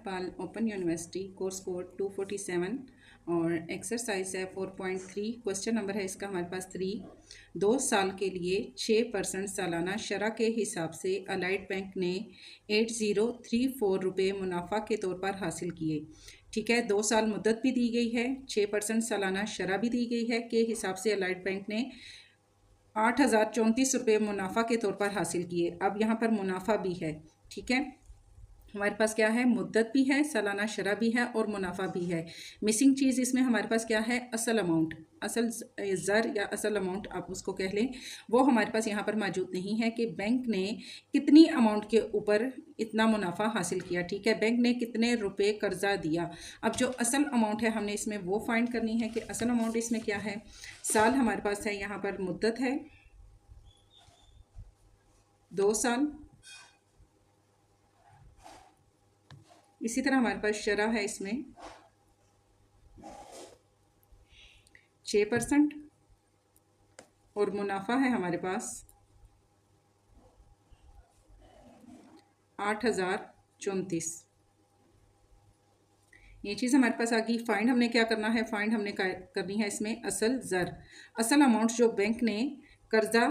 पाल open university course code 247 और exercise है 4.3। Question number है इसका हमारे पास 3। 2 साल के लिए 6% सालाना शरह के हिसाब से अलाइड बैंक ने 8034 रुपये मुनाफा के तौर पर हासिल किए। ठीक है, 2 साल मुद्दत भी दी गई है, 6% सालाना शरह भी दी गई है के हिसाब से अलाइड बैंक ने 8034 रुपये मुनाफा के तौर पर हासिल किए। अब यहाँ पर मुनाफा भी है। ठीक है, हमारे पास क्या है, मुद्दत भी है, सालाना शरह भी है और मुनाफा भी है। मिसिंग चीज़ इसमें हमारे पास क्या है, असल अमाउंट, असल ज़र या असल अमाउंट आप उसको कह लें, वो हमारे पास यहाँ पर मौजूद नहीं है कि बैंक ने कितनी अमाउंट के ऊपर इतना मुनाफा हासिल किया। ठीक है, बैंक ने कितने रुपए कर्जा दिया। अब जो असल अमाउंट है हमने इसमें वो फाइंड करनी है कि असल अमाउंट इसमें क्या है। साल हमारे पास है, यहाँ पर मुद्दत है 2 साल, इसी तरह हमारे पास शरह है इसमें 6% और मुनाफा है हमारे पास 8034। ये चीज़ हमारे पास आ गई। फाइंड हमने क्या करना है, फाइंड हमने करनी है इसमें असल ज़र, असल अमाउंट जो बैंक ने कर्जा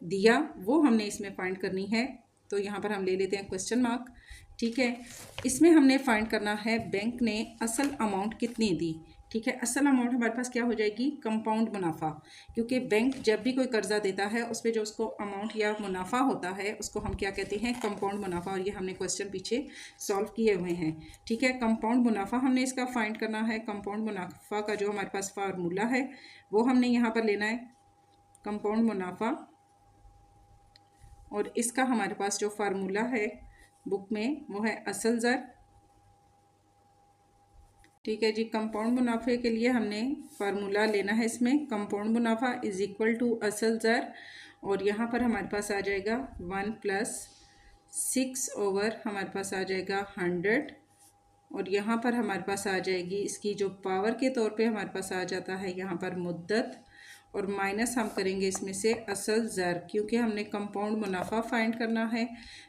दिया वो हमने इसमें फाइंड करनी है। तो यहाँ पर हम ले लेते हैं क्वेश्चन मार्क। ठीक है, इसमें हमने फाइंड करना है बैंक ने असल अमाउंट कितनी दी। ठीक है, असल अमाउंट हमारे पास क्या हो जाएगी, कंपाउंड मुनाफा, क्योंकि बैंक जब भी कोई कर्जा देता है उस पर जो उसको अमाउंट या मुनाफा होता है उसको हम क्या कहते हैं, कंपाउंड मुनाफा। और ये हमने क्वेश्चन पीछे सॉल्व किए हुए हैं। ठीक है, कंपाउंड मुनाफा हमने इसका फाइंड करना है। कंपाउंड मुनाफा का जो हमारे पास फार्मूला है वो हमने यहाँ पर लेना है, कंपाउंड मुनाफा, और इसका हमारे पास जो फार्मूला है बुक में वो है असल ज़र। ठीक है जी, कंपाउंड मुनाफे के लिए हमने फार्मूला लेना है इसमें, कंपाउंड मुनाफा इज इक्वल टू असल ज़र, और यहाँ पर हमारे पास आ जाएगा 1 + 6 ओवर हमारे पास आ जाएगा 100, और यहाँ पर हमारे पास आ जाएगी इसकी जो पावर के तौर पे हमारे पास आ जाता है यहाँ पर मुद्दत, और माइनस हम करेंगे इसमें से असल ज़र, क्योंकि हमने कंपाउंड मुनाफा फाइंड करना है।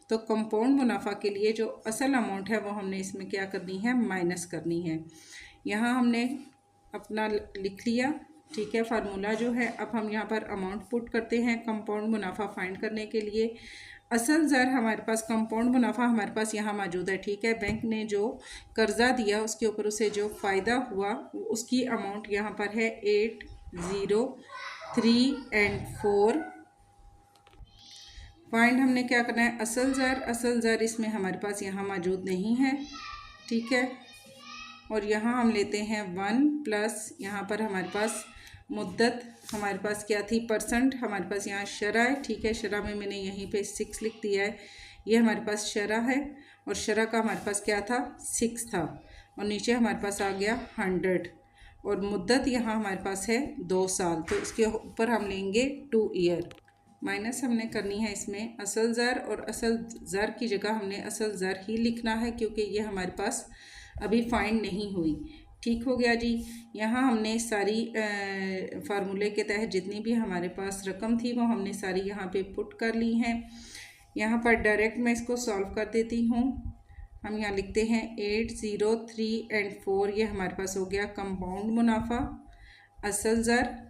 तो कंपाउंड मुनाफा के लिए जो असल अमाउंट है वो हमने इसमें क्या करनी है, माइनस करनी है। यहाँ हमने अपना लिख लिया। ठीक है, फार्मूला जो है, अब हम यहाँ पर अमाउंट पुट करते हैं कंपाउंड मुनाफा फाइंड करने के लिए। असल ज़र हमारे पास, कंपाउंड मुनाफा हमारे पास यहाँ मौजूद है। ठीक है, बैंक ने जो कर्जा दिया उसके ऊपर उसे जो फ़ायदा हुआ उसकी अमाउंट यहाँ पर है 803 और 4। फाइंड हमने क्या करना है, असल ज़र, असल ज़र इसमें हमारे पास यहाँ मौजूद नहीं है। ठीक है, और यहाँ हम लेते हैं 1 प्लस यहाँ पर हमारे पास मुद्दत हमारे पास क्या थी, परसेंट, हमारे पास यहाँ शरह है। ठीक है, शरह में मैंने यहीं पे 6 लिख दिया है, ये हमारे पास शरह है, और शरह का हमारे पास क्या था, 6 था, और नीचे हमारे पास आ गया 100, और मुद्दत यहाँ हमारे पास है 2 साल, तो इसके ऊपर हम लेंगे 2 ईयर। माइनस हमने करनी है इसमें असल ज़र, और असल ज़र की जगह हमने असल ज़र ही लिखना है क्योंकि ये हमारे पास अभी फाइंड नहीं हुई। ठीक हो गया जी। यहाँ हमने सारी फार्मूले के तहत जितनी भी हमारे पास रकम थी वो हमने सारी यहाँ पे पुट कर ली हैं। यहाँ पर डायरेक्ट मैं इसको सॉल्व कर देती हूँ। हम यहाँ लिखते हैं 803 और 4, ये हमारे पास हो गया कंपाउंड मुनाफा, असल ज़र।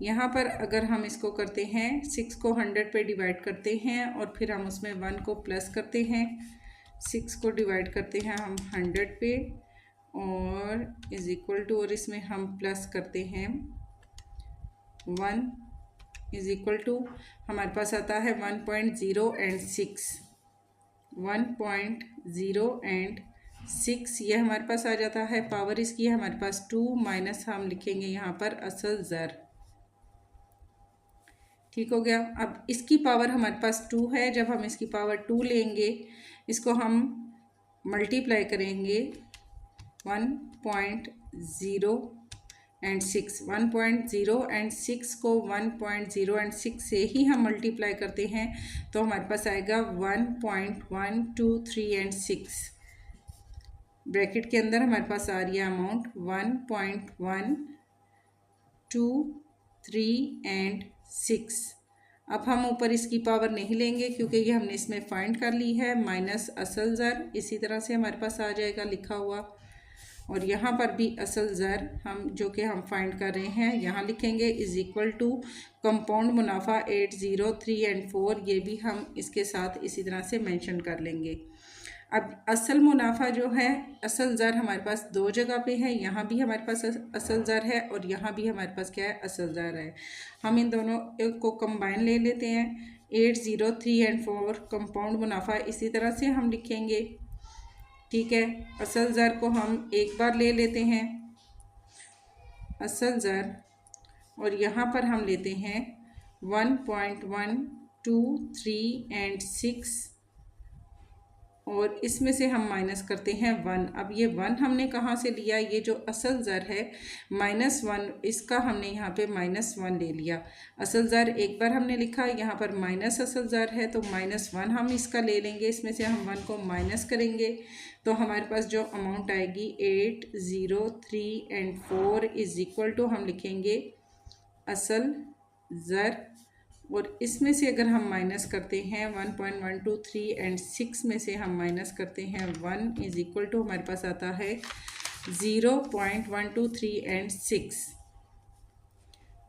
यहाँ पर अगर हम इसको करते हैं, 6 को 100 पे डिवाइड करते हैं और फिर हम उसमें 1 को प्लस करते हैं, 6 को डिवाइड करते हैं हम 100 पे, और इज इक्वल टू, और इसमें हम प्लस करते हैं 1 इज इक्वल टू, हमारे पास आता है 1.0 और 6, 1.0 और 6, ये हमारे पास आ जाता है। पावर इसकी है हमारे पास 2, माइनस हम लिखेंगे यहाँ पर असल ज़र। ठीक हो गया। अब इसकी पावर हमारे पास 2 है, जब हम इसकी पावर 2 लेंगे, इसको हम मल्टीप्लाई करेंगे 1.0 और 6, 1.0 और 6 को 1.0 और 6 से ही हम मल्टीप्लाई करते हैं तो हमारे पास आएगा 1.123 और 6। ब्रैकेट के अंदर हमारे पास आ रही है अमाउंट 1.123 और 6। अब हम ऊपर इसकी पावर नहीं लेंगे क्योंकि ये हमने इसमें फाइंड कर ली है, माइनस असल ज़र इसी तरह से हमारे पास आ जाएगा लिखा हुआ। और यहाँ पर भी असल ज़र हम जो कि हम फाइंड कर रहे हैं यहाँ लिखेंगे इज़ इक्वल टू कंपाउंड मुनाफा 8, 0, 3 एंड 4, ये भी हम इसके साथ इसी तरह से मेंशन कर लेंगे। अब असल मुनाफा जो है, असल ज़र हमारे पास दो जगह पे है, यहाँ भी हमारे पास असल ज़र है और यहाँ भी हमारे पास क्या है, असल ज़र है। हम इन दोनों को कंबाइन ले लेते हैं, 8, 0, 3 एंड 4 कंपाउंड मुनाफा इसी तरह से हम लिखेंगे। ठीक है, असल ज़र को हम एक बार ले लेते हैं असल ज़र, और यहाँ पर हम लेते हैं 1.1, 2, 3 एंड 6 और इसमें से हम माइनस करते हैं 1। अब ये 1 हमने कहाँ से लिया, ये जो असल ज़र है -1, इसका हमने यहाँ पे -1 ले लिया। असल ज़र एक बार हमने लिखा, यहाँ पर माइनस असल ज़र है तो -1 हम इसका ले लेंगे, इसमें से हम 1 को माइनस करेंगे तो हमारे पास जो अमाउंट आएगी 8, 0, 3 एंड 4 इज़ इक्वल टू हम लिखेंगे असल ज़र, और इसमें से अगर हम माइनस करते हैं 1.123 एंड 6 में से हम माइनस करते हैं 1 इज़ इक्वल टू हमारे पास आता है 0.123 एंड 6,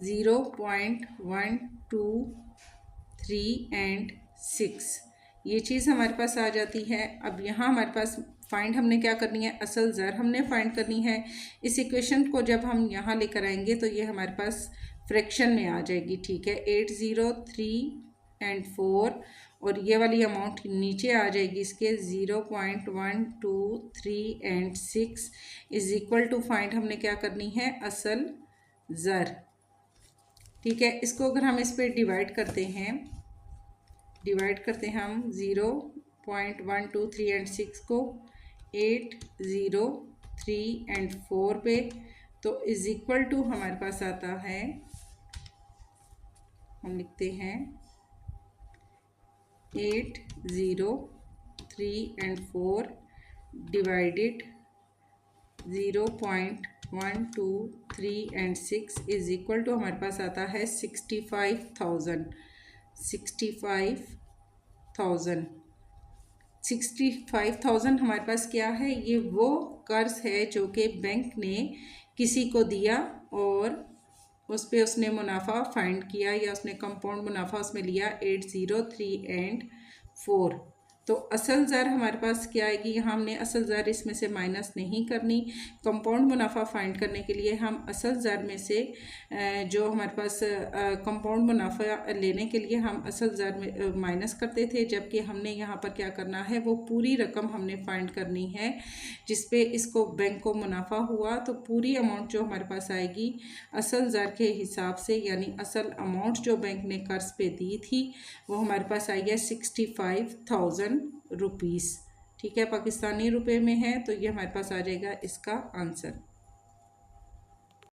0.123 एंड 6, ये चीज़ हमारे पास आ जाती है। अब यहाँ हमारे पास फाइंड हमने क्या करनी है, असल ज़र हमने फाइंड करनी है। इस इक्वेशन को जब हम यहाँ लेकर आएंगे तो ये हमारे पास फ्रैक्शन में आ जाएगी। ठीक है, 8, 0, 3 एंड 4 और ये वाली अमाउंट नीचे आ जाएगी इसके 0.123 and 6 is equal to find हमने क्या करनी है, असल ज़र। ठीक है, इसको अगर हम इस पर डिवाइड करते हैं हम 0.123 एंड 6 को 8, 0, 3 एंड 4 पे, तो इज़ इक्वल टू हमारे पास आता है, हम लिखते हैं 8, 0, 3 and 4 divided 0.123 and 6 is equal to हमारे पास आता है 65,000। 65,000 हमारे पास क्या है, ये वो कर्ज है जो कि बैंक ने किसी को दिया और उस पर उसने मुनाफा फाइंड किया या उसने कंपाउंड मुनाफा उसमें लिया 8, 0, 3 एंड 4। तो असल ज़र हमारे पास क्या आएगी, यहाँ हमने असल ज़र इसमें से माइनस नहीं करनी। कंपाउंड मुनाफा फाइंड करने के लिए हम असल ज़र में से जो हमारे पास कंपाउंड मुनाफा लेने के लिए हम असल ज़र में माइनस करते थे, जबकि हमने यहाँ पर क्या करना है, वो पूरी रकम हमने फाइंड करनी है जिस पे इसको बैंक को मुनाफा हुआ। तो पूरी अमाउंट जो हमारे पास आएगी असल ज़र के हिसाब से, यानी असल अमाउंट जो बैंक ने कर्ज पे दी थी वो हमारे पास आई है 65,000 रुपीज़। ठीक है, पाकिस्तानी रुपए में है तो ये हमारे पास आ जाएगा इसका आंसर।